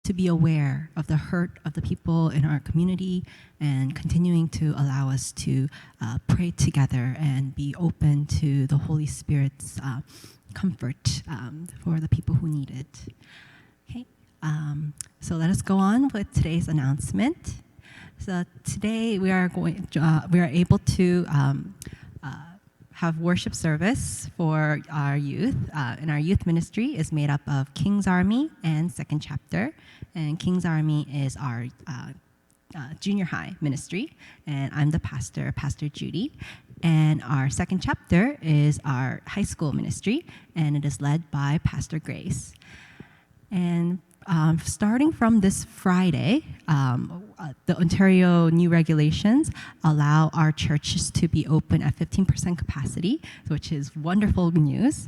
to be aware of the hurt of the people in our community and continuing to allow us to pray together and be open to the Holy Spirit's comfort for the people who need it. Okay, so let us go on with today's announcement. So today we are able to have worship service for our youth, and our youth ministry is made up of King's Army and Second Chapter, and King's Army is our junior high ministry, and I'm the pastor, Pastor Judy, and our Second Chapter is our high school ministry, and it is led by Pastor Grace. And starting from this Friday, the Ontario new regulations allow our churches to be open at 15% capacity, which is wonderful news.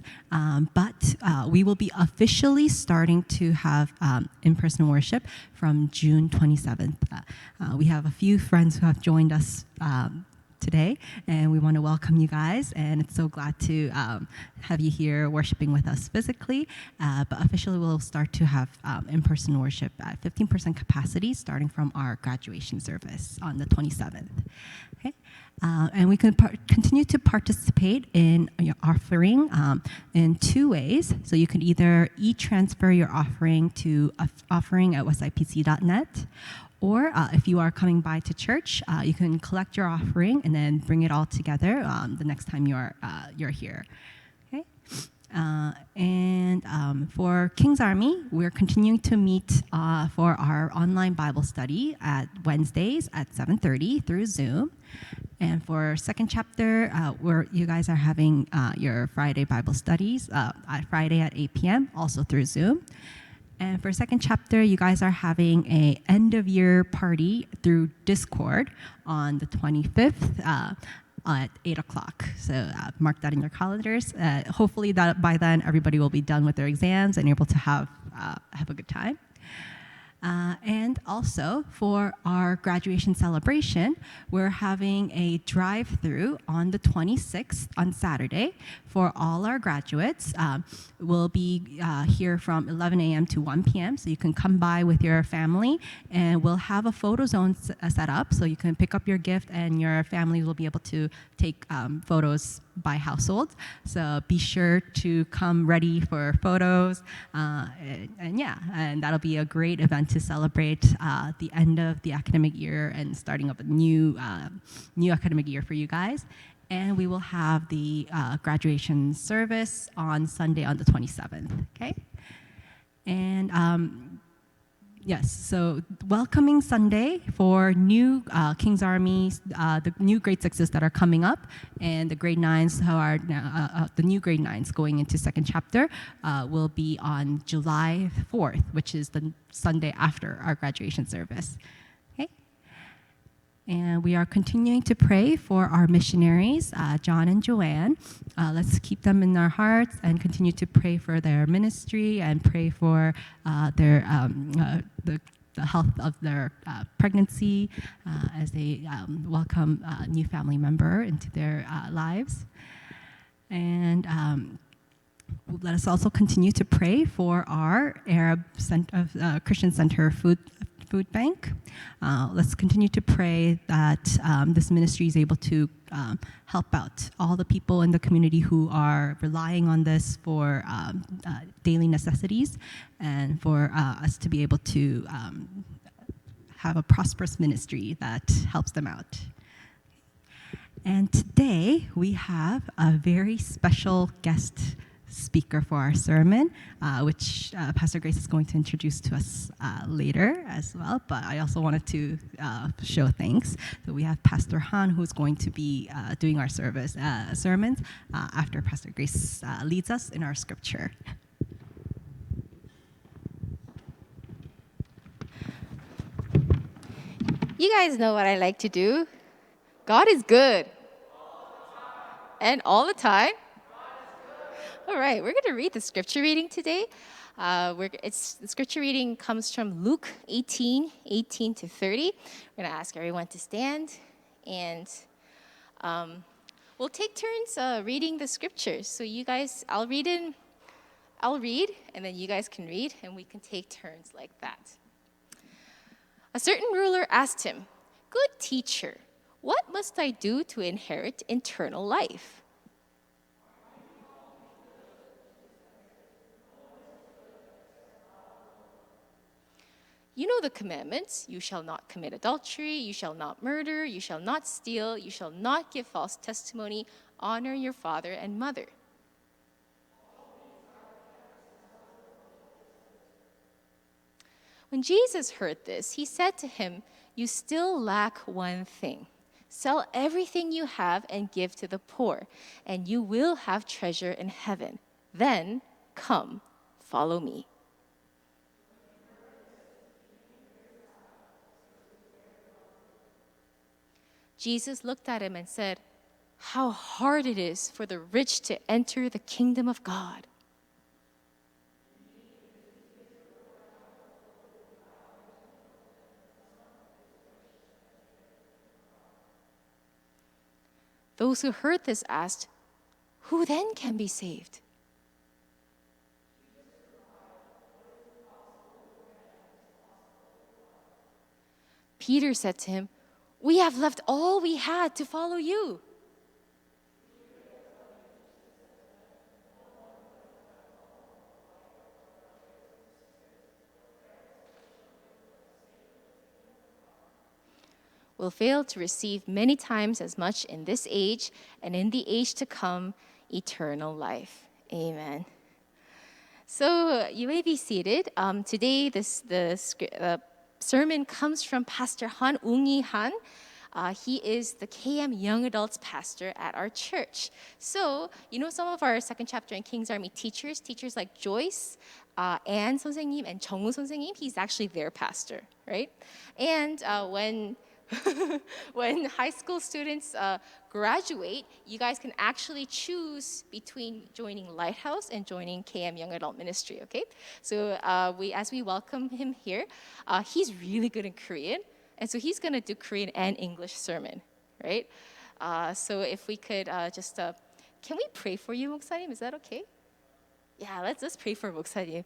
But we will be officially starting to have in-person worship from June 27th. We have a few friends who have joined us today, and we want to welcome you guys, and it's so glad to have you here worshiping with us physically, but officially we'll start to have in-person worship at 15% capacity starting from our graduation service on the 27th. Okay? And we can continue to participate in your offering in two ways. So you can either e-transfer your offering to offering@westsidepc.net, or if you are coming by to church, you can collect your offering and then bring it all together the next time you're here. Okay? For King's Army, we're continuing to meet for our online Bible study at Wednesdays at 7:30 through Zoom. And for Second Chapter, where you guys are having your Friday Bible studies Friday at 8 p.m., also through Zoom. And for Second Chapter, you guys are having a end-of-year party through Discord on the 25th at 8 o'clock. So mark that in your calendars. Hopefully that by then everybody will be done with their exams and able to have a good time. And also for our graduation celebration, we're having a drive-through on the 26th on Saturday for all our graduates. We'll be here from 11 a.m. to 1 p.m. So you can come by with your family, and we'll have a photo zone set up so you can pick up your gift and your family will be able to take photos by household. So be sure to come ready for photos, and that'll be a great event to celebrate the end of the academic year and starting up a new academic year for you guys. And we will have the graduation service on Sunday on the 27th, okay? And yes, so welcoming Sunday for new King's Army, the new grade 6s that are coming up, and the grade 9s who are the new grade 9s going into Second Chapter will be on July 4th, which is the Sunday after our graduation service. Okay? And we are continuing to pray for our missionaries, John and Joanne. Let's keep them in our hearts and continue to pray for their ministry and pray for their the health of their pregnancy as they welcome a new family member into their lives. And let us also continue to pray for our Arab Christian Center food bank. Let's continue to pray that this ministry is able to help out all the people in the community who are relying on this for daily necessities, and for us to be able to have a prosperous ministry that helps them out. And today we have a very special guest speaker for our sermon, which Pastor Grace is going to introduce to us later as well. But I also wanted to show thanks. So we have Pastor Han, who's going to be doing our sermons after Pastor Grace leads us in our scripture. You guys know what I like to do. God is good. And all the time. All right, we're going to read the scripture reading today. The scripture reading comes from Luke 18:18 to 30. We're going to ask everyone to stand, and we'll take turns reading the scriptures. So you guys, I'll read, and then you guys can read, and we can take turns like that. A certain ruler asked him, "Good teacher, what must I do to inherit eternal life?" You know the commandments: you shall not commit adultery, you shall not murder, you shall not steal, you shall not give false testimony, honor your father and mother. When Jesus heard this, he said to him, "You still lack one thing. Sell everything you have and give to the poor, and you will have treasure in heaven. Then come, follow me." Jesus looked at him and said, "How hard it is for the rich to enter the kingdom of God." Those who heard this asked, "Who then can be saved?" Peter said to him, "We have left all we had to follow you." Will fail to receive many times as much in this age, and in the age to come, eternal life. Amen. So you may be seated. Today, the sermon comes from Pastor Han Ung-yi Han. He is the KM Young Adults pastor at our church. So, you know, some of our second chapter and King's Army teachers like Joyce, Ann 선생님, and 정우 선생님, he's actually their pastor, right? And when high school students graduate, you guys can actually choose between joining Lighthouse and joining KM Young Adult Ministry, okay? So as we welcome him here, he's really good in Korean, and so he's gonna do Korean and English sermon, right? So if we could can we pray for you, 목사님? Is that okay? Yeah, let's pray for 목사님.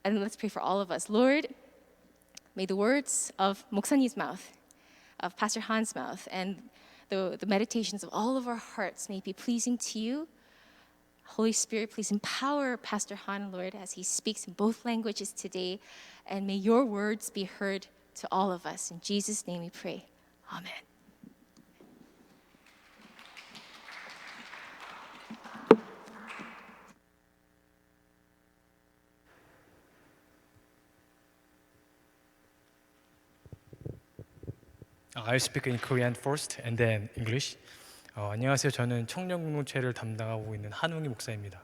And let's pray for all of us. Lord, may the words of 목사님's mouth, of Pastor Han's mouth, and the meditations of all of our hearts may be pleasing to you. Holy Spirit, please empower Pastor Han, Lord, as he speaks in both languages today, and may your words be heard to all of us. In Jesus' name we pray. Amen. I'll speak in Korean first and then English. 안녕하세요. 저는 청년 공동체를 담당하고 있는 한웅이 목사입니다.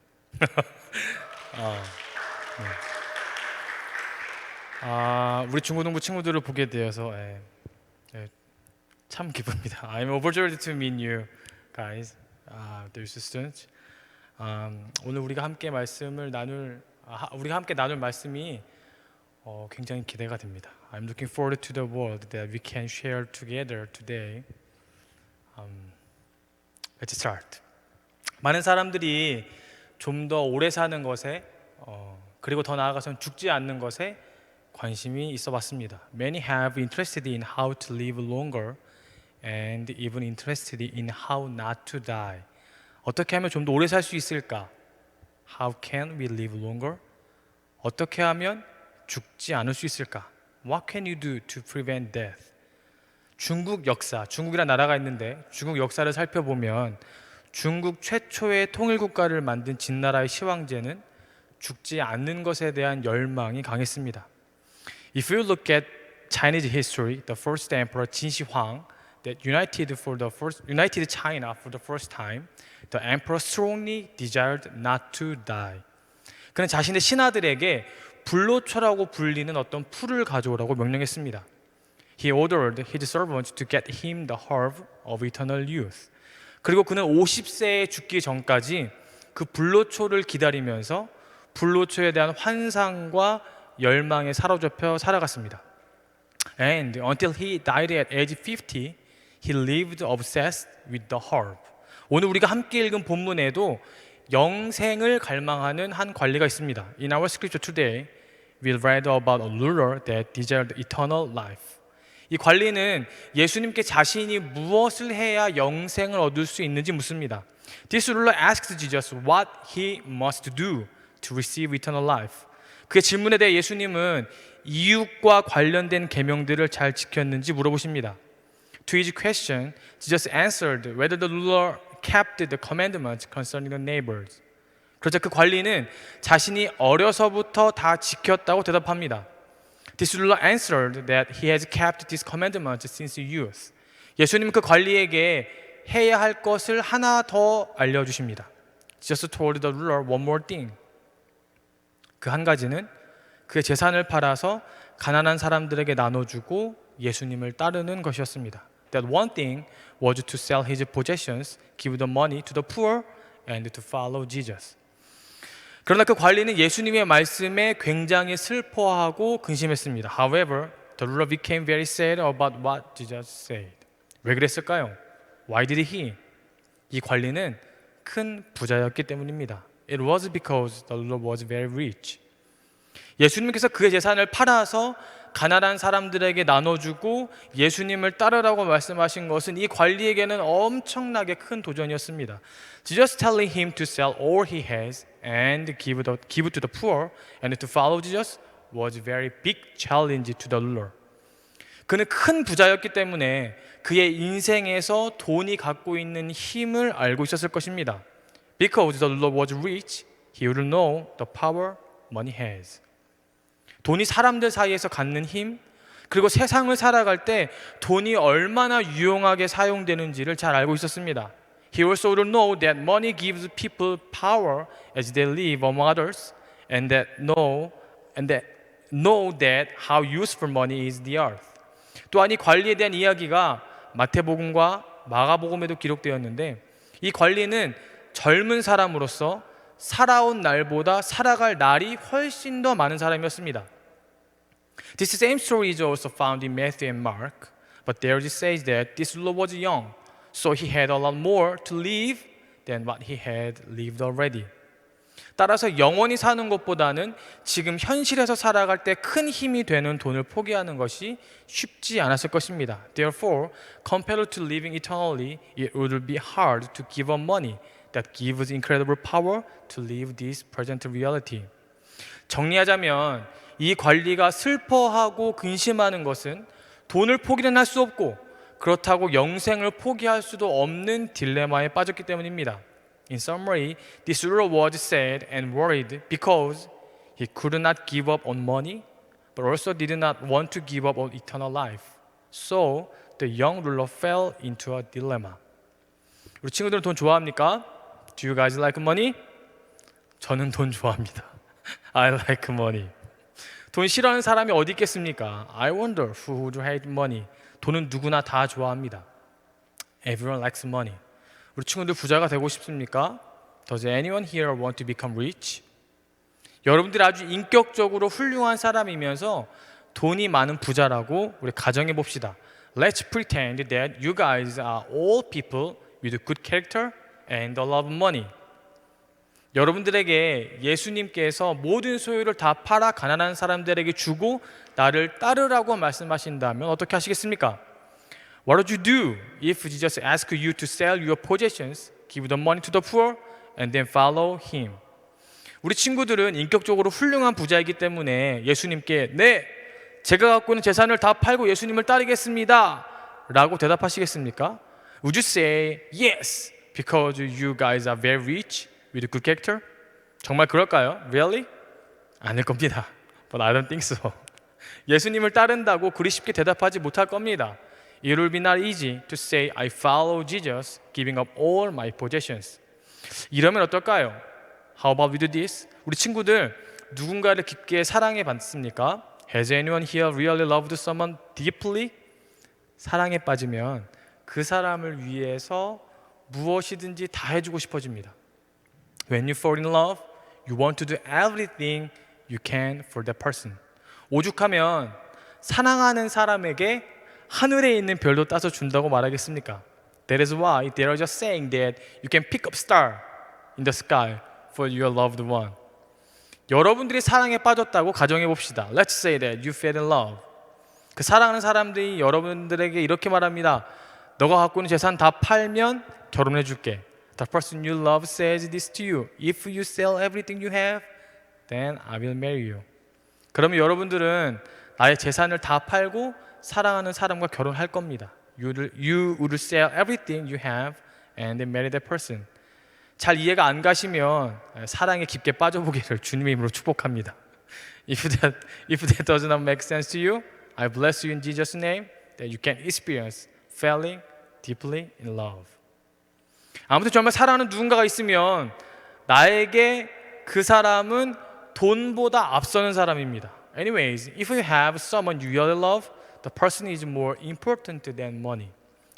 우리 중고등부 친구들을 보게 되어서 참 기쁩니다. I'm overjoyed to meet you guys, the students. 오늘 우리가 함께 나눌 말씀이 굉장히 기대가 됩니다. I'm looking forward to the word that we can share together today. Let's start. 많은 사람들이 좀 더 오래 사는 것에 그리고 더 나아가서는 죽지 않는 것에 관심이 있어봤습니다. Many have interested in how to live longer and even interested in how not to die. 어떻게 하면 좀 더 오래 살 수 있을까? How can we live longer? 어떻게 하면 죽지 않을 수 있을까? What can you do to prevent death? 중국이란 나라가 있는데 중국 역사를 살펴보면 중국 최초의 통일국가를 만든 진나라의 시황제는 죽지 않는 것에 대한 열망이 강했습니다. If you look at Chinese history, the first emperor Qin Shi Huang that united China for the first time, the emperor strongly desired not to die. 그는 자신의 신하들에게 불로초라고 불리는 어떤 풀을 가져오라고 명령했습니다. He ordered his servants to get him the herb of eternal youth. 그리고 그는 50세에 죽기 전까지 그 불로초를 기다리면서 불로초에 대한 환상과 열망에 사로잡혀 살아갔습니다. And until he died at age 50, he lived obsessed with the herb. 오늘 우리가 함께 읽은 본문에도 영생을 갈망하는 한 관리가 있습니다. In our scripture today, we read about a ruler that desired eternal life. 이 관리는 예수님께 자신이 무엇을 해야 영생을 얻을 수 있는지 묻습니다. This ruler asked Jesus what he must do to receive eternal life. 그의 질문에 대해 예수님은 이웃과 관련된 계명들을 잘 지켰는지 물어보십니다. To his question, Jesus answered whether the ruler kept the commandments concerning the neighbors. 그러자 그 관리는 자신이 어려서부터 다 지켰다고 대답합니다. This ruler answered that he has kept these commandments since youth. 예수님은 그 관리에게 해야 할 것을 하나 더 알려주십니다. Jesus told the ruler one more thing. 그 한 가지는 그의 재산을 팔아서 가난한 사람들에게 나눠주고 예수님을 따르는 것이었습니다. That one thing was to sell his possessions, give the money to the poor, and to follow Jesus. 그러나 그 관리는 예수님의 말씀에 굉장히 슬퍼하고 근심했습니다. However, the ruler became very sad about what Jesus said. 왜 그랬을까요? Why did he? 이 관리는 큰 부자였기 때문입니다. It was because the ruler was very rich. 예수님께서 그의 재산을 팔아서 가난한 사람들에게 나눠주고 예수님을 따르라고 말씀하신 것은 이 관리에게는 엄청나게 큰 도전이었습니다. Jesus telling him to sell all he has and give to the poor and to follow Jesus was a very big challenge to the ruler. 그는 큰 부자였기 때문에 그의 인생에서 돈이 갖고 있는 힘을 알고 있었을 것입니다. Because the ruler was rich, he would know the power money has. 돈이 사람들 사이에서 갖는 힘, 그리고 세상을 살아갈 때 돈이 얼마나 유용하게 사용되는지를 잘 알고 있었습니다. He also would know that money gives people power as they live among others, and that know that how useful money is the earth. 또한 이 관리에 대한 이야기가 마태복음과 마가복음에도 기록되었는데 이 관리는 젊은 사람으로서 살아온 날보다 살아갈 날이 훨씬 더 많은 사람이었습니다. This same story is also found in Matthew and Mark, but there it says that this ruler was young, so he had a lot more to live than what he had lived already. 따라서 영원히 사는 것보다는 지금 현실에서 살아갈 때 큰 힘이 되는 돈을 포기하는 것이 쉽지 않았을 것입니다. Therefore, compared to living eternally, it would be hard to give up money that gives incredible power to live this present reality. 정리하자면 이 관리가 슬퍼하고 근심하는 것은 돈을 포기는 할 수 없고 그렇다고 영생을 포기할 수도 없는 딜레마에 빠졌기 때문입니다. In summary, this ruler was sad and worried because he could not give up on money, but also did not want to give up on eternal life. So the young ruler fell into a dilemma. 우리 친구들은 돈 좋아합니까? Do you guys like money? 저는 돈 좋아합니다. I like money. 돈 싫어하는 사람이 어디 있겠습니까? I wonder who would hate money. 돈은 누구나 다 좋아합니다. Everyone likes money. 우리 친구들 부자가 되고 싶습니까? Does anyone here want to become rich? 여러분들이 아주 인격적으로 훌륭한 사람이면서 돈이 많은 부자라고 우리 가정해 봅시다. Let's pretend that you guys are all people with good character and a lot of money. 여러분들에게 예수님께서 모든 소유를 다 팔아 가난한 사람들에게 주고 나를 따르라고 말씀하신다면 어떻게 하시겠습니까? What would you do if Jesus asked you to sell your possessions, give the money to the poor, and then follow him? 우리 친구들은 인격적으로 훌륭한 부자이기 때문에 예수님께 네, 제가 갖고 있는 재산을 다 팔고 예수님을 따르겠습니다 라고 대답하시겠습니까? Would you say yes because you guys are very rich with good character? 정말 그럴까요? Really? 아닐 겁니다. But I don't think so. 예수님을 따른다고 그리 쉽게 대답하지 못할 겁니다. It will be not easy to say I follow Jesus, giving up all my possessions. 이러면 어떨까요? How about we do this? 우리 친구들 누군가를 깊게 사랑해 봤습니까? Has anyone here really loved someone deeply? 사랑에 빠지면 그 사람을 위해서 무엇이든지 다 해주고 싶어집니다. When you fall in love, you want to do everything you can for that person. 오죽하면 사랑하는 사람에게 하늘에 있는 별도 따서 준다고 말하겠습니까? That is why they are just saying that you can pick up star in the sky for your loved one. 여러분들이 사랑에 빠졌다고 가정해 봅시다. Let's say that you fell in love. 그 사랑하는 사람들이 여러분들에게 이렇게 말합니다. 너가 갖고 있는 재산 다 팔면 결혼해 줄게. The person you love says this to you. If you sell everything you have, then I will marry you. 그러면 여러분들은 나의 재산을 다 팔고 사랑하는 사람과 결혼할 겁니다. You would sell everything you have and then marry that person. 잘 이해가 안 가시면 사랑에 깊게 빠져보기를 주님의 이름으로 축복합니다. If that does not make sense to you, I bless you in Jesus' name that you can experience falling deeply in love. 아무튼 정말 사랑하는 누군가가 있으면 나에게 그 사람은 돈보다 앞서는 사람입니다. Anyways, if you have someone you really love, the person is more important than money.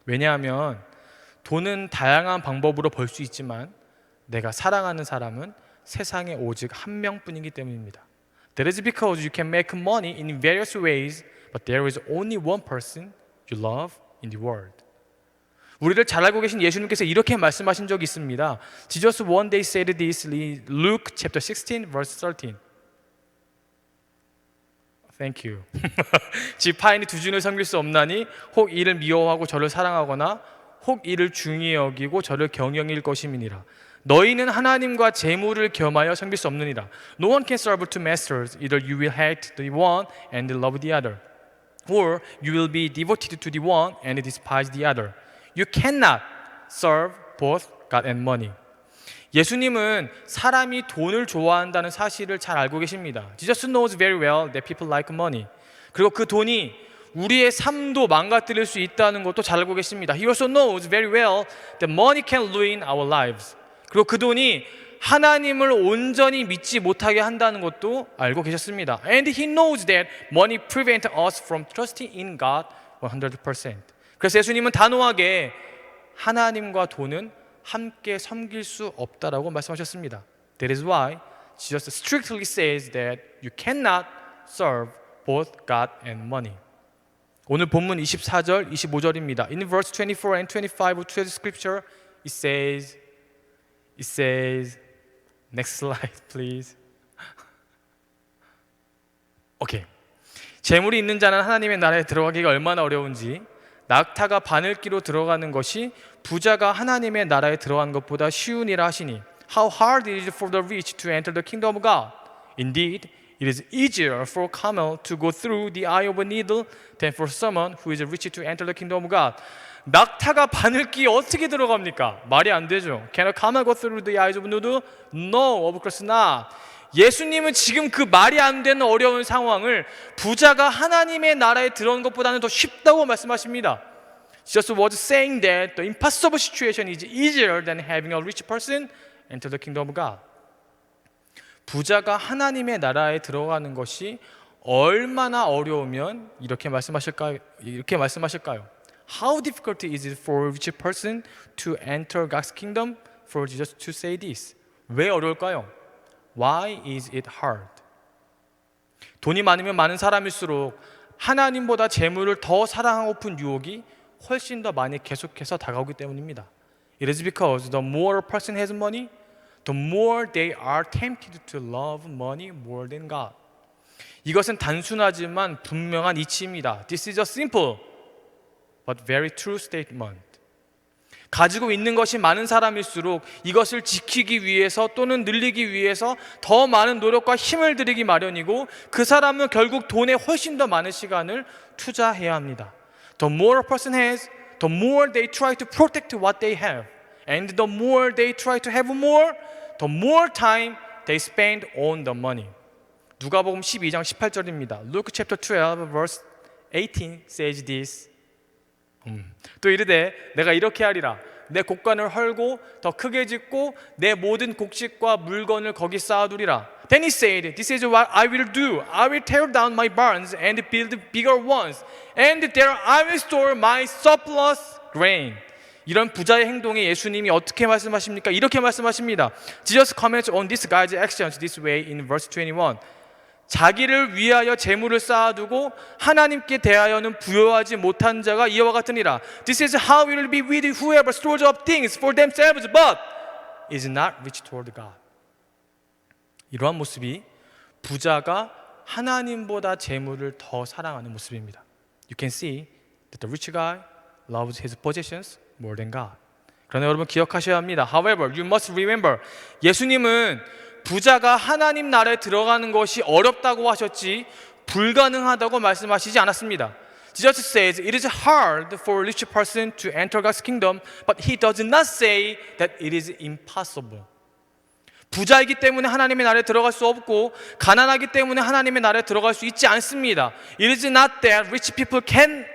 왜냐하면 돈은 다양한 방법으로 벌 수 있지만 내가 사랑하는 사람은 세상에 오직 한 명뿐이기 때문입니다. That is because you can make money in various ways, but there is only one person you love in the world. 우리를 잘 알고 계신 예수님께서 이렇게 말씀하신 적이 있습니다. Jesus one day said this in Luke chapter 16 verse 13. Thank you. 지파인이 두 주를 섬길 수 없나니 혹 이를 미워하고 저를 사랑하거나 혹 이를 중히 여기고 저를 경영일 것임이니라. 너희는 하나님과 재물을 겸하여 섬길 수 없느니라. No one can serve two masters. Either you will hate the one and love the other, or you will be devoted to the one and despise the other. You cannot serve both God and money. 예수님은 사람이 돈을 좋아한다는 사실을 잘 알고 계십니다. Jesus knows very well that people like money. 그리고 그 돈이 우리의 삶도 망가뜨릴 수 있다는 것도 잘 알고 계십니다. He also knows very well that money can ruin our lives. 그리고 그 돈이 하나님을 온전히 믿지 못하게 한다는 것도 알고 계셨습니다. And he knows that money prevents us from trusting in God 100%. 그래서 예수님은 단호하게 하나님과 돈은 함께 섬길 수 없다라고 말씀하셨습니다. That is why Jesus strictly says that you cannot serve both God and money. 오늘 본문 24절, 25절입니다. In verse 24 and 25 of today's scripture, it says, next slide, please. 오케이. 재물이 있는 자는 하나님의 나라에 들어가기가 얼마나 어려운지, 낙타가 바늘기로 들어가는 것이 부자가 하나님의 나라에 들어가는 것보다 쉬우니라 하시니, How hard it is for the rich to enter the kingdom of God. Indeed, it is easier for a camel to go through the eye of a needle than for someone who is rich to enter the kingdom of God. 낙타가 바늘기에 어떻게 들어갑니까? 말이 안 되죠. Can a camel go through the eyes of a needle? No, of course not. 예수님은 지금 그 말이 안 되는 어려운 상황을 부자가 하나님의 나라에 들어온 것보다는 더 쉽다고 말씀하십니다. Jesus was saying that the impossible situation is easier than having a rich person enter the kingdom of God. 부자가 하나님의 나라에 들어가는 것이 얼마나 어려우면 이렇게 말씀하실까요? How difficult is it for a rich person to enter God's kingdom? For Jesus to say this. 왜 어려울까요? Why is it hard? 돈이 많으면 많은 사람일수록 하나님보다 재물을 더 사랑하고픈 유혹이 훨씬 더 많이 계속해서 다가오기 때문입니다. It is because the more a person has money, the more they are tempted to love money more than God. 이것은 단순하지만 분명한 이치입니다. This is a simple but very true statement. 가지고 있는 것이 많은 사람일수록 이것을 지키기 위해서 또는 늘리기 위해서 더 많은 노력과 힘을 들이기 마련이고, 그 사람은 결국 돈에 훨씬 더 많은 시간을 투자해야 합니다. The more a person has, the more they try to protect what they have. And the more they try to have more, the more time they spend on the money. 누가복음 12장 18절입니다. Luke chapter 12 verse 18 says this. 또 이르되 내가 이렇게 하리라. 내 곡간을 헐고 더 크게 짓고 내 모든 곡식과 물건을 거기 쌓아두리라. Then he said, This is what I will do. I will tear down my barns and build bigger ones, and there I will store my surplus grain. 이런 부자의 행동에 예수님이 어떻게 말씀하십니까? 이렇게 말씀하십니다. Jesus comments on this guy's actions this way in verse 21. 자기를 위하여 재물을 쌓아두고 하나님께 대하여는 부여하지 못한 자가 이와 같으니라. This is how it will be with whoever stores up things for themselves but is not rich toward God. 이러한 모습이 부자가 하나님보다 재물을 더 사랑하는 모습입니다. You can see that the rich guy loves his possessions more than God. 그러나 여러분 기억하셔야 합니다. However, you must remember, 예수님은 부자가 하나님 나라에 들어가는 것이 어렵다고 하셨지 불가능하다고 말씀하시지 않았습니다. Jesus says it is hard for a rich person to enter God's kingdom, but he does not say that it is impossible. 부자이기 때문에 하나님의 나라에 들어갈 수 없고 가난하기 때문에 하나님의 나라에 들어갈 수 있지 않습니다. It is not that rich people can't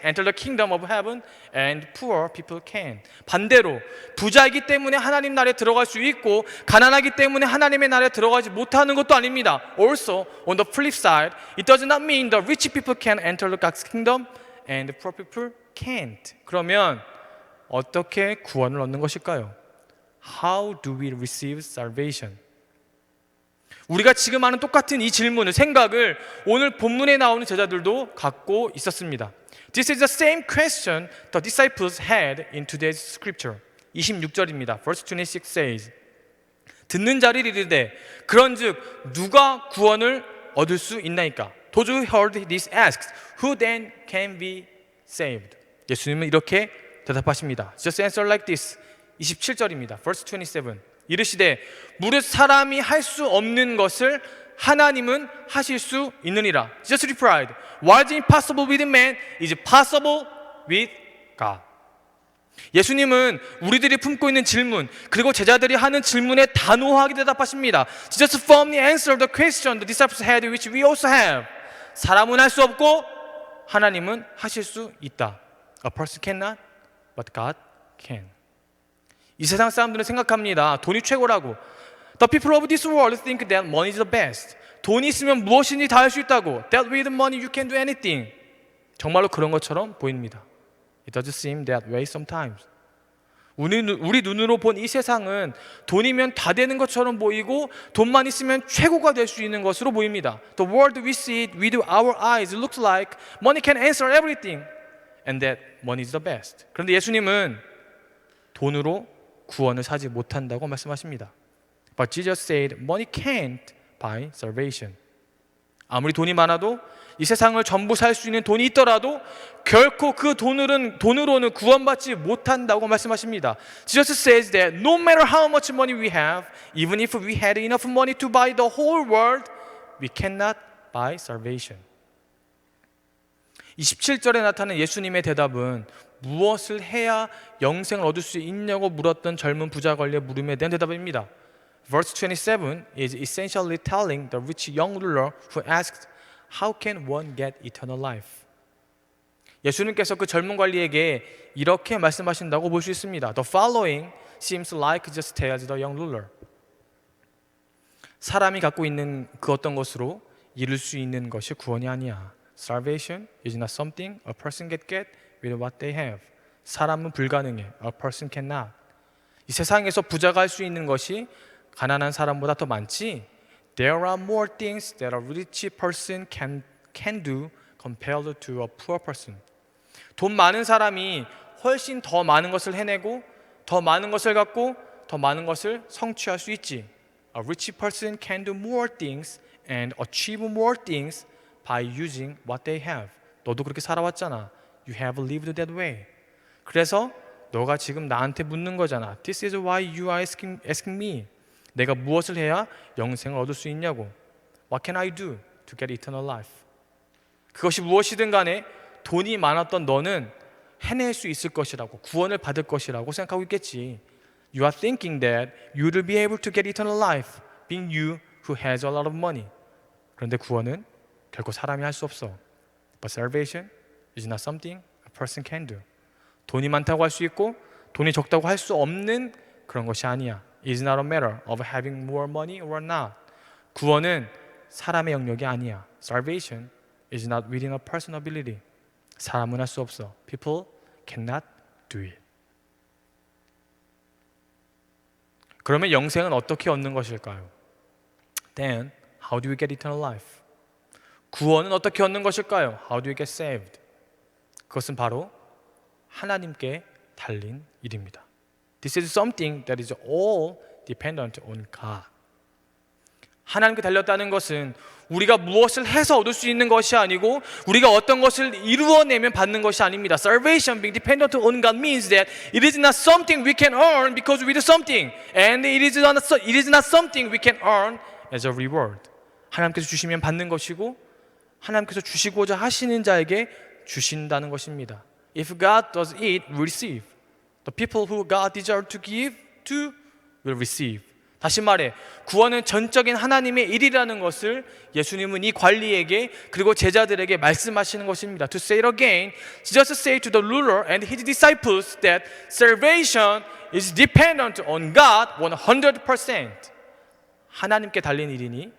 enter the kingdom of heaven and poor people can. 반대로 부자이기 때문에 하나님 나라에 들어갈 수 있고 가난하기 때문에 하나님의 나라에 들어가지 못하는 것도 아닙니다. Also, on the flip side, it does not mean the rich people can enter the God's kingdom and the poor people can't. 그러면 어떻게 구원을 얻는 것일까요? How do we receive salvation? 우리가 지금 하는 똑같은 이 질문을, 생각을 오늘 본문에 나오는 제자들도 갖고 있었습니다. This is the same question the disciples had in today's scripture. 26절입니다. Verse 26 says, 듣는 자를 이르되 그런즉 누가 구원을 얻을 수 있나이까? Those who heard this asked, who then can be saved? 예수님은 이렇게 대답하십니다. Just answer like this. 27절입니다. Verse 27. 이르시되 무릇 사람이 할 수 없는 것을 하나님은 하실 수 있느니라. Jesus replied, what is impossible with man is possible with God. 예수님은 우리들이 품고 있는 질문 그리고 제자들이 하는 질문에 단호하게 대답하십니다. Jesus firmly answered the question the disciples had which we also have. 사람은 할 수 없고 하나님은 하실 수 있다. A person cannot, but God can. 이 세상 사람들은 생각합니다. 돈이 최고라고. The people of this world think that money is the best. 돈이 있으면 무엇이든지 다 할 수 있다고. That with money you can do anything. 정말로 그런 것처럼 보입니다. It does seem that way sometimes. 우리 눈으로 본 이 세상은 돈이면 다 되는 것처럼 보이고 돈만 있으면 최고가 될 수 있는 것으로 보입니다. The world we see it with our eyes looks like money can answer everything and that money is the best. 그런데 예수님은 돈으로 구원을 사지 못한다고 말씀하십니다. But Jesus said, money can't buy salvation. 아무리 돈이 많아도 이 세상을 전부 살 수 있는 돈이 있더라도 결코 그 돈으로는 구원받지 못한다고 말씀하십니다. Jesus says that no matter how much money we have, even if we had enough money to buy the whole world, we cannot buy salvation. 27절에 나타난 예수님의 대답은 무엇을 해야 영생을 얻을 수 있냐고 물었던 젊은 부자 관리의 물음에 대한 대답입니다. Verse 27 is essentially telling the rich young ruler who asked, How can one get eternal life? 예수님께서 그 젊은 관리에게 이렇게 말씀하신다고 볼 수 있습니다. The following seems like just tells the young ruler. 사람이 갖고 있는 그 어떤 것으로 이룰 수 있는 것이 구원이 아니야. Salvation is not something a person can get with what they have. 사람은 불가능해. A person cannot. 이 세상에서 부자가 할 수 있는 것이 가난한 사람보다 더 많지. There are more things that a rich person can do compared to a poor person. 돈 많은 사람이 훨씬 더 많은 것을 해내고 더 많은 것을 갖고 더 많은 것을 성취할 수 있지. A rich person can do more things and achieve more things by using what they have. 너도 그렇게 살아왔잖아. You have lived that way. 그래서 너가 지금 나한테 묻는 거잖아. This is why you are asking me. 내가 무엇을 해야 영생을 얻을 수 있냐고. What can I do to get eternal life? 그것이 무엇이든 간에 돈이 많았던 너는 해낼 수 있을 것이라고, 구원을 받을 것이라고 생각하고 있겠지. You are thinking that you will be able to get eternal life being you who has a lot of money. 그런데 구원은 결코 사람이 할 수 없어. But salvation is not something a person can do. 돈이 많다고 할 수 있고 돈이 적다고 할 수 없는 그런 것이 아니야. It is not a matter of having more money or not. 구원은 사람의 영역이 아니야. Salvation is not within a person's ability. 사람은 할 수 없어. People cannot do it. 그러면 영생은 어떻게 얻는 것일까요? Then, how do we get eternal life? 구원은 어떻게 얻는 것일까요? How do we get saved? 그것은 바로 하나님께 달린 일입니다. This is something that is all dependent on God. 하나님께 달렸다는 것은 우리가 무엇을 해서 얻을 수 있는 것이 아니고 우리가 어떤 것을 이루어내면 받는 것이 아닙니다. Salvation being dependent on God means that it is not something we can earn because we do something, and it is not something we can earn as a reward. 하나님께서 주시면 받는 것이고 하나님께서 주시고자 하시는 자에게 주신다는 것입니다. If God does it, we receive. The people who God desires to give to will receive. 다시 말해 구원은 전적인 하나님의 일이라는 것을 예수님은 이 관리에게 그리고 제자들에게 말씀하시는 것입니다. To say it again, Jesus said to the ruler and his disciples that salvation is dependent on God 100%. 하나님께 달린 일이니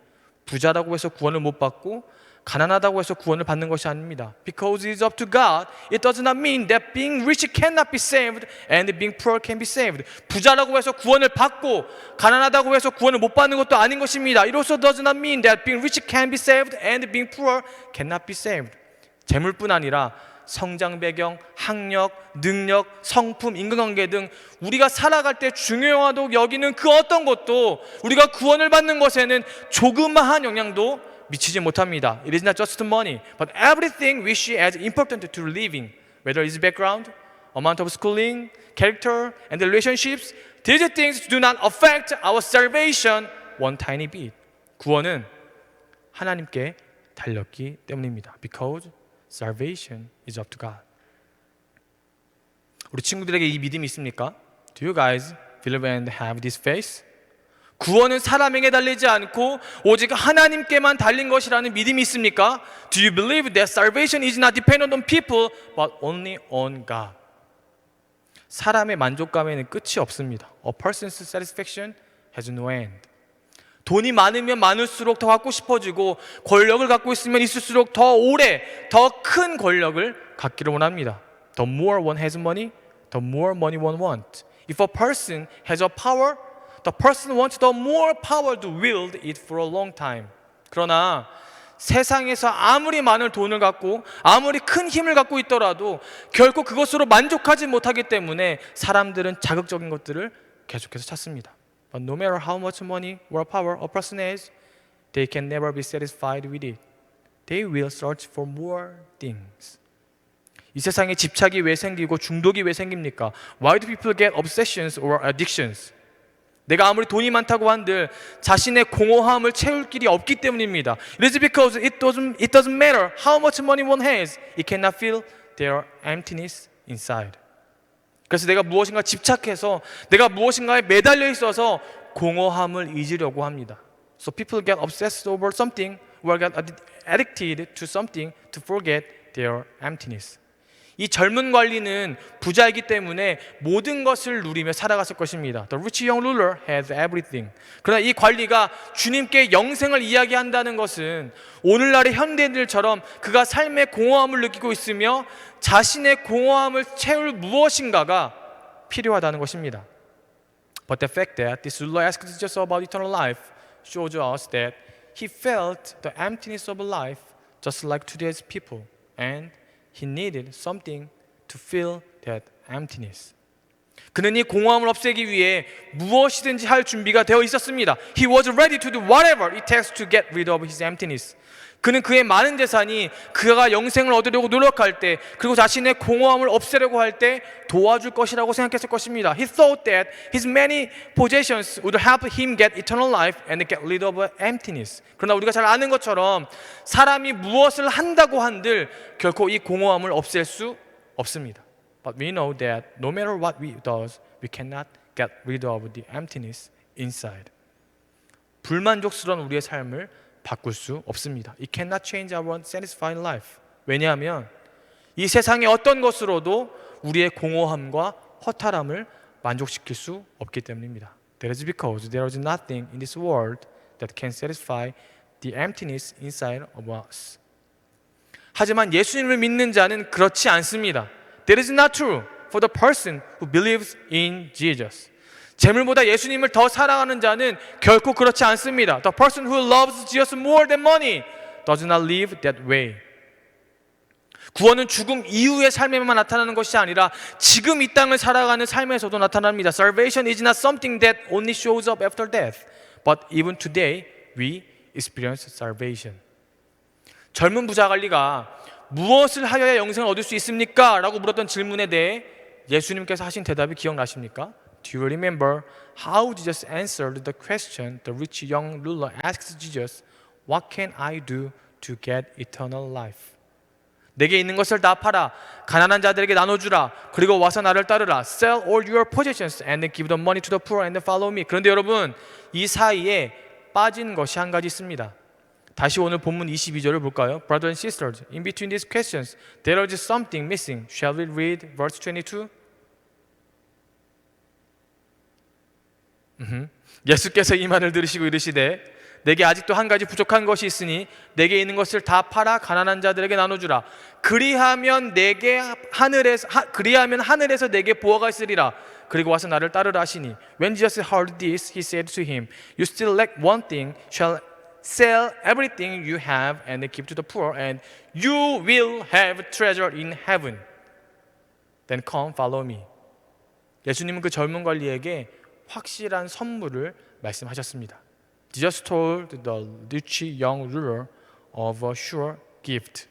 부자라고 해서 구원을 못 받고 가난하다고 해서 구원을 받는 것이 아닙니다. Because it is up to God, it does not mean that being rich cannot be saved and being poor can be saved. 부자라고 해서 구원을 받고 가난하다고 해서 구원을 못 받는 것도 아닌 것입니다. It also does not mean that being rich can be saved and being poor cannot be saved. 재물뿐 아니라 성장 배경, 학력, 능력, 성품, 인간관계 등 우리가 살아갈 때 중요하다고 여기는 그 어떤 것도 우리가 구원을 받는 것에는 조그마한 영향도 미치지 못합니다. It is not just money, but everything we see as important to living, whether it's background, amount of schooling, character, and the relationships. These things do not affect our salvation one tiny bit. 구원은 하나님께 달렸기 때문입니다. Because salvation is up to God. 우리 친구들에게 이 믿음이 있습니까? Do you guys believe and have this faith? 구원은 사람에게 달리지 않고 오직 하나님께만 달린 것이라는 믿음이 있습니까? Do you believe that salvation is not dependent on people but only on God? 사람의 만족감에는 끝이 없습니다. A person's satisfaction has no end. 돈이 많으면 많을수록 더 갖고 싶어지고 권력을 갖고 있으면 있을수록 더 오래 더 큰 권력을 갖기를 원합니다. The more one has money, the more money one wants. If a person has a power, the person wants the more power to wield it for a long time. 그러나 세상에서 아무리 많은 돈을 갖고 아무리 큰 힘을 갖고 있더라도 결코 그것으로 만족하지 못하기 때문에 사람들은 자극적인 것들을 계속해서 찾습니다. But no matter how much money or power a person has, they can never be satisfied with it. They will search for more things. 이 세상에 집착이 왜 생기고 중독이 왜 생깁니까? Why do people get obsessions or addictions? 내가 아무리 돈이 많다고 한들 자신의 공허함을 채울 길이 없기 때문입니다. It is because it doesn't matter how much money one has, it cannot fill their emptiness inside. 그래서 내가 무엇인가 집착해서 내가 무엇인가에 매달려 있어서 공허함을 잊으려고 합니다. So people get obsessed over something or get addicted to something to forget their emptiness. 이 젊은 관리는 부자이기 때문에 모든 것을 누리며 살아갔을 것입니다. The rich young ruler has everything. 그러나 이 관리가 주님께 영생을 이야기한다는 것은 오늘날의 현대인들처럼 그가 삶의 공허함을 느끼고 있으며 자신의 공허함을 채울 무엇인가가 필요하다는 것입니다. But the fact that this ruler asked Jesus about eternal life shows us that he felt the emptiness of life just like today's people, and he needed something to fill that emptiness. 그는 이 공허함을 없애기 위해 무엇이든지 할 준비가 되어 있었습니다. He was ready to do whatever it takes to get rid of his emptiness. 그는 그의 많은 재산이 그가 영생을 얻으려고 노력할 때 그리고 자신의 공허함을 없애려고 할 때 도와줄 것이라고 생각했을 것입니다. He thought that his many possessions would help him get eternal life and get rid of emptiness. 그러나 우리가 잘 아는 것처럼 사람이 무엇을 한다고 한들 결코 이 공허함을 없앨 수 없습니다. But we know that no matter what we do, we cannot get rid of the emptiness inside. 불만족스러운 우리의 삶을 바꿀 수 없습니다. It cannot change our satisfying life. 왜냐하면 이 세상의 어떤 것으로도 우리의 공허함과 허탈함을 만족시킬 수 없기 때문입니다. That is because there is nothing in this world that can satisfy the emptiness inside of us. 하지만 예수님을 믿는 자는 그렇지 않습니다. That is not true for the person who believes in Jesus. 재물보다 예수님을 더 사랑하는 자는 결코 그렇지 않습니다. The person who loves Jesus more than money does not live that way. 구원은 죽음 이후의 삶에만 나타나는 것이 아니라 지금 이 땅을 살아가는 삶에서도 나타납니다. Salvation is not something that only shows up after death, but even today we experience salvation. 젊은 부자 관리가 무엇을 하여야 영생을 얻을 수 있습니까? 라고 물었던 질문에 대해 예수님께서 하신 대답이 기억나십니까? Do you remember how Jesus answered the question the rich young ruler asked Jesus, What can I do to get eternal life? 내게 있는 것을 다 팔아 가난한 자들에게 나눠주라. 그리고 와서 나를 따르라. Sell all your possessions and give the money to the poor and follow me. 그런데 여러분, 이 사이에 빠진 것이 한 가지 있습니다. 다시 오늘 본문 22절을 볼까요? Brothers and sisters, in between these questions, there is something missing. Shall we read verse 22? 예수께서 이 말을 들으시고 이르시되 내게 아직도 한 가지 부족한 것이 있으니 내게 있는 것을 다 팔아 가난한 자들에게 나눠주라. 그리하면 하늘에서 내게 보화가 있으리라. 그리고 와서 나를 따르라 하시니 When Jesus heard this, he said to him, You still lack one thing. Shall sell everything you have and give to the poor, and you will have treasure in heaven. Then come, follow me. 예수님은 그 젊은 관리에게 확실한 선물을 말씀하셨습니다. Jesus told the rich young ruler of a sure gift.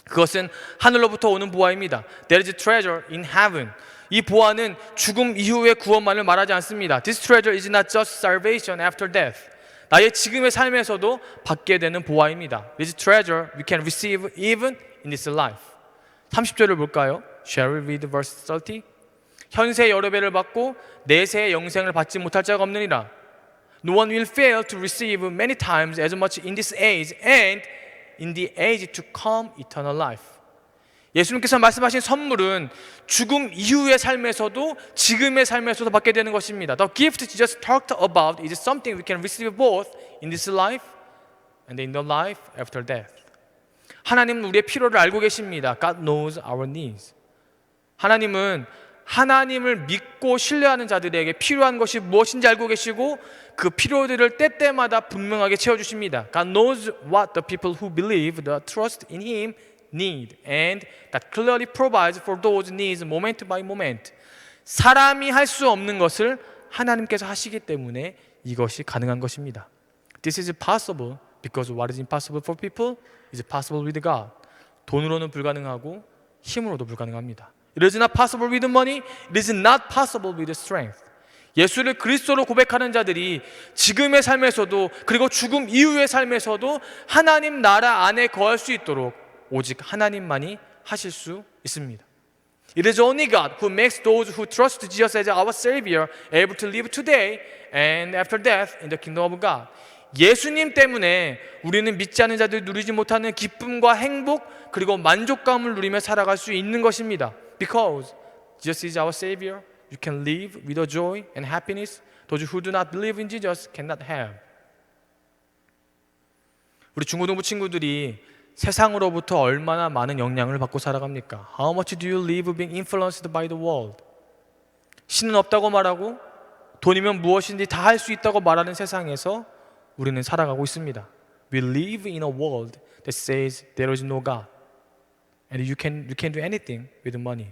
그것은 하늘로부터 오는 보화입니다. There is treasure in heaven. 이 보화는 죽음 이후의 구원만을 말하지 않습니다. This treasure is not just salvation after death. 나의 지금의 삶에서도 받게 되는 보화입니다. This treasure we can receive even in this life. 30절을 볼까요? Shall we read verse 30? 현세 여러 배를 받고 내세의 영생을 받지 못할 자가 없느니라. No one will fail to receive many times as much in this age and in the age to come eternal life. 예수님께서 말씀하신 선물은 죽음 이후의 삶에서도 지금의 삶에서도 받게 되는 것입니다. The gift Jesus talked about is something we can receive both in this life and in the life after death. 하나님은 우리의 필요를 알고 계십니다. God knows our needs. 하나님은 하나님을 믿고 신뢰하는 자들에게 필요한 것이 무엇인지 알고 계시고 그 필요들을 때때마다 분명하게 채워주십니다. God knows what the people who believe, the trust in Him need, and God clearly provides for those needs moment by moment. 사람이 할 수 없는 것을 하나님께서 하시기 때문에 이것이 가능한 것입니다. This is possible because what is impossible for people is possible with God. 돈으로는 불가능하고 힘으로도 불가능합니다. It is not possible with money. It is not possible with strength. 예수를 그리스도로 고백하는 자들이 지금의 삶에서도 그리고 죽음 이후의 삶에서도 하나님 나라 안에 거할 수 있도록 오직 하나님만이 하실 수 있습니다. It is only God who makes those who trust Jesus as our Savior able to live today and after death in the kingdom of God. 예수님 때문에 우리는 믿지 않는 자들이 누리지 못하는 기쁨과 행복 그리고 만족감을 누리며 살아갈 수 있는 것입니다. Because Jesus is our Savior, you can live with a joy and happiness those who do not believe in Jesus cannot have. 우리 중고등부 친구들이 세상으로부터 얼마나 많은 영향을 받고 살아갑니까? How much do you live being influenced by the world? 신은 없다고 말하고 돈이면 무엇인지 다 할 수 있다고 말하는 세상에서 우리는 살아가고 있습니다. We live in a world that says there is no God. And you can do anything with money.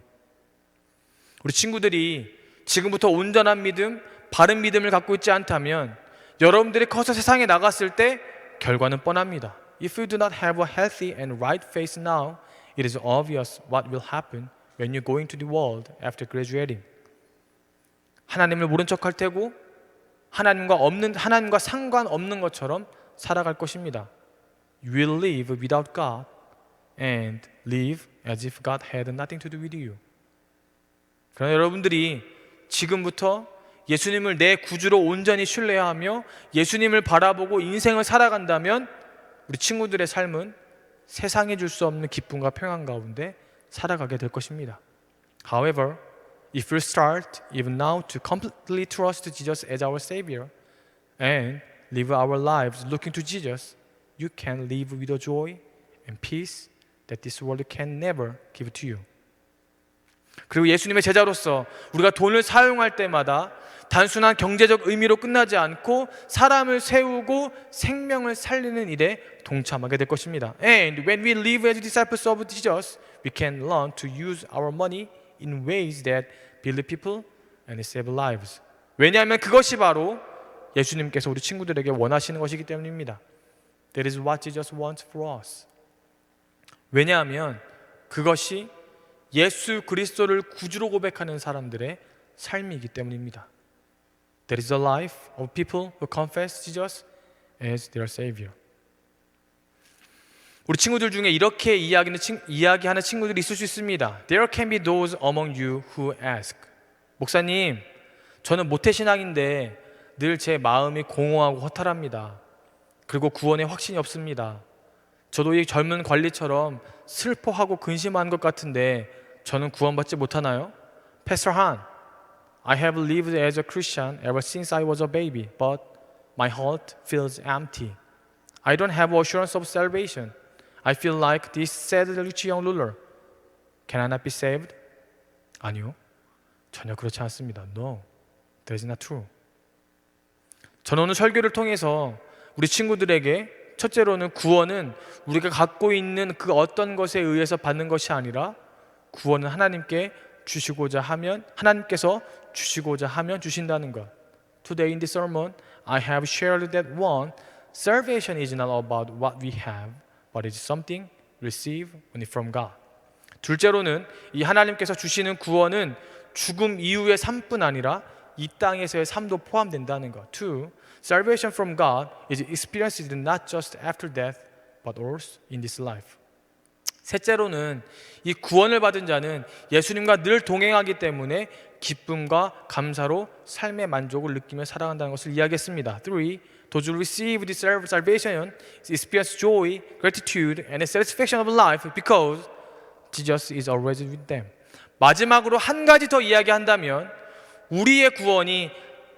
우리 친구들이 지금부터 온전한 믿음, 바른 믿음을 갖고 있지 않다면 여러분들이 커서 세상에 나갔을 때 결과는 뻔합니다. If you do not have a healthy and right faith now, it is obvious what will happen when you go into the world after graduating. 하나님을 모른 척할 테고 하나님과 상관없는 것처럼 살아갈 것입니다. You will live without God and live as if God had nothing to do with you. 그러나 여러분들이 지금부터 예수님을 내 구주로 온전히 신뢰하며 예수님을 바라보고 인생을 살아간다면 우리 친구들의 삶은 세상이 줄 수 없는 기쁨과 평안 가운데 살아가게 될 것입니다. However, if we start even now to completely trust Jesus as our Savior and live our lives looking to Jesus, you can live with a joy and peace that this world can never give to you. 그리고 예수님의 제자로서 우리가 돈을 사용할 때마다 단순한 경제적 의미로 끝나지 않고 사람을 세우고 생명을 살리는 일에 동참하게 될 것입니다. And when we live as disciples of Jesus, we can learn to use our money in ways that build people and save lives. 왜냐하면 그것이 바로 예수님께서 우리 친구들에게 원하시는 것이기 때문입니다. That is what Jesus wants for us. 왜냐하면 그것이 예수 그리스도를 구주로 고백하는 사람들의 삶이기 때문입니다. That is the life of people who confess Jesus as their Savior. 우리 친구들 중에 이렇게 이야기하는 친구들이 있을 수 있습니다. There can be those among you who ask. 목사님, 저는 모태신앙인데 늘 제 마음이 공허하고 허탈합니다. 그리고 구원에 확신이 없습니다. 저도 이 젊은 관리처럼 슬퍼하고 근심하는 것 같은데 저는 구원받지 못하나요? Pastor Han, I have lived as a Christian ever since I was a baby, but my heart feels empty. I don't have assurance of salvation. I feel like this sad rich young ruler. Can I not be saved? 아니요, 전혀 그렇지 않습니다. No, that is not true. 저는 오늘 설교를 통해서 우리 친구들에게 첫째로는 구원은 우리가 갖고 있는 그 어떤 것에 의해서 받는 것이 아니라 구원은 하나님께서 주시고자 하면 주신다는 것. Today in this sermon, I have shared that one, salvation is not about what we have, but it's something received only from God. 둘째로는 이 하나님께서 주시는 구원은 죽음 이후의 삶뿐 아니라 이 땅에서의 삶도 포함된다는 것. Two, salvation from God is experienced not just after death, but also in this life. 셋째로는 이 구원을 받은 자는 예수님과 늘 동행하기 때문에 기쁨과 감사로 삶의 만족을 느끼며 살아간다는 것을 이야기했습니다. Three, those who receive this salvation experience joy, gratitude, and satisfaction of life because Jesus is always with them. 마지막으로 한 가지 더 이야기한다면 우리의 구원이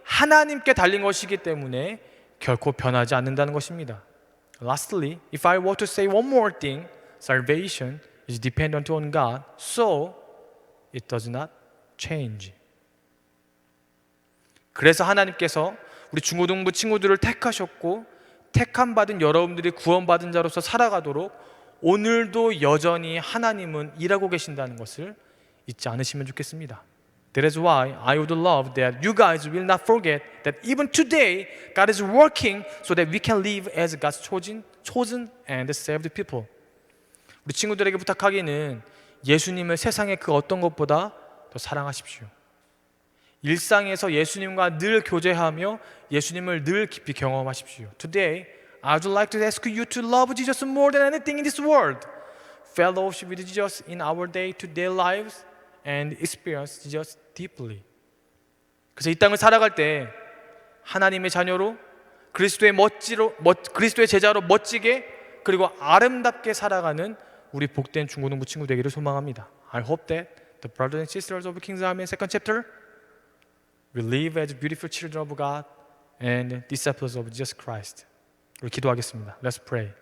하나님께 달린 것이기 때문에 결코 변하지 않는다는 것입니다. Lastly, if I were to say one more thing, salvation is dependent on God, so it does not change. 그래서 하나님께서 우리 중고등부 친구들을 택하셨고 택함 받은 여러분들이 구원받은 자로서 살아가도록 오늘도 여전히 하나님은 일하고 계신다는 것을 잊지 않으시면 좋겠습니다. That is why I would love that you guys will not forget that even today God is working so that we can live as God's chosen and saved people. 우리 친구들에게 부탁하기는 예수님을 세상의 그 어떤 것보다 더 사랑하십시오. 일상에서 예수님과 늘 교제하며 예수님을 늘 깊이 경험하십시오. Today, I would like to ask you to love Jesus more than anything in this world. Fellowship with Jesus in our day-to-day lives and experience Jesus deeply. 그래서 이 땅을 살아갈 때 하나님의 자녀로 그리스도의 제자로 멋지게 그리고 아름답게 살아가는 우리 복된 중고등부 친구 되기를 소망합니다. I hope that the brothers and sisters of King's Army second chapter will live as beautiful children of God and disciples of Jesus Christ. 우리 기도하겠습니다. Let's pray.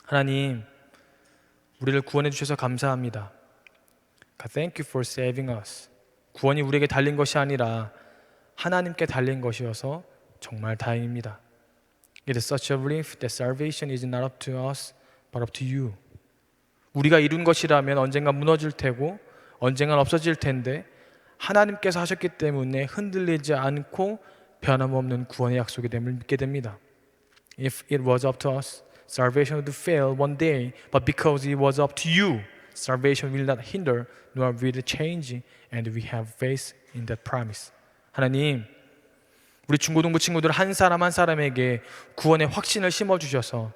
하나님, 우리를 구원해 주셔서 감사합니다. God, thank you for saving us. 구원이 우리에게 달린 것이 아니라 하나님께 달린 것이어서 정말 다행입니다. It is such a relief that salvation is not up to us, but up to you. 우리가 이룬 것이라면 언젠가 무너질 테고 언젠가 없어질 텐데 하나님께서 하셨기 때문에 흔들리지 않고 변함없는 구원의 약속이 됨을 믿게 됩니다. If it was up to us, salvation would fail one day, but because it was up to you, salvation will not hinder nor will it change, and we have faith in that promise. 하나님, 우리 중고등부 친구들 한 사람 한 사람에게 구원의 확신을 심어주셔서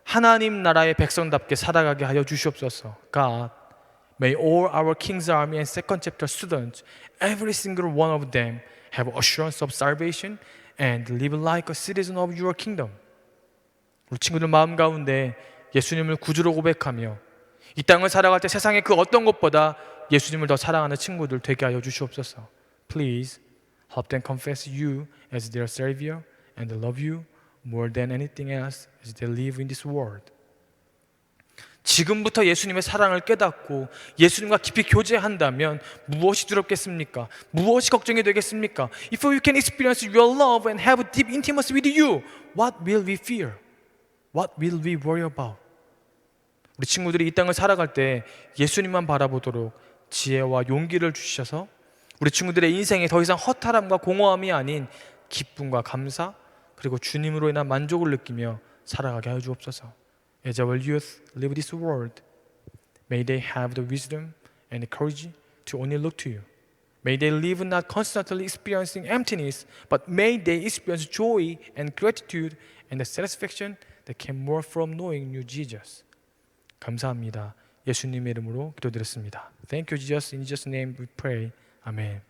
하나님 나라의 백성답게 살아가게 하여 주시옵소서. God, may all our King's Army and second chapter students, every single one of them, have assurance of salvation and live like a citizen of your kingdom. 우리 친구들 마음 가운데 예수님을 구주로 고백하며 이 땅을 살아갈 때 세상의 그 어떤 것보다 예수님을 더 사랑하는 친구들 되게 하여 주시옵소서. Please help them confess you as their Savior and love you more than anything else as they live in this world. 지금부터 예수님의 사랑을 깨닫고 예수님과 깊이 교제한다면 무엇이 두렵겠습니까? 무엇이 걱정이 되겠습니까? If we can experience your love and have deep intimacy with you, what will we fear? What will we worry about? 우리 친구들이 이 땅을 살아갈 때 예수님만 바라보도록 지혜와 용기를 주셔서 우리 친구들의 인생에 더 이상 허탈함과 공허함이 아닌 기쁨과 감사 그리고 주님으로 인한 만족을 느끼며 살아가게 하여 주옵소서. As our youth live this world, may they have the wisdom and the courage to only look to you. May they live not constantly experiencing emptiness, but may they experience joy and gratitude and the satisfaction that came more from knowing you, Jesus. 감사합니다. 예수님의 이름으로 기도드렸습니다. Thank you, Jesus. In Jesus' name we pray. 아멘.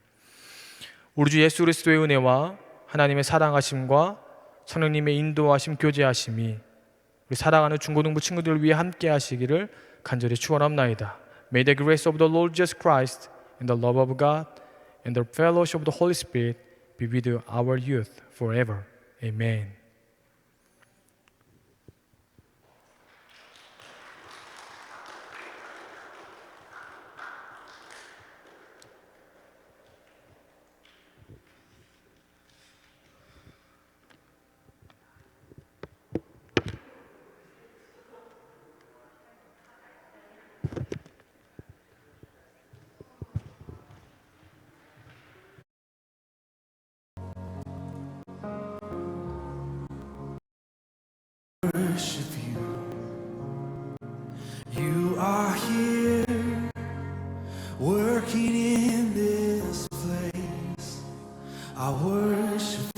우리 주 예수 그리스도의 은혜와 하나님의 사랑하심과 성령님의 인도하심, 교제하심이 우리 사랑하는 중고등부 친구들을 위해 함께 하시기를 간절히 축원합나이다. May the grace of the Lord Jesus Christ and the love of God and the fellowship of the Holy Spirit be with our youth forever. Amen. Worship you. You are here, working in this place. I worship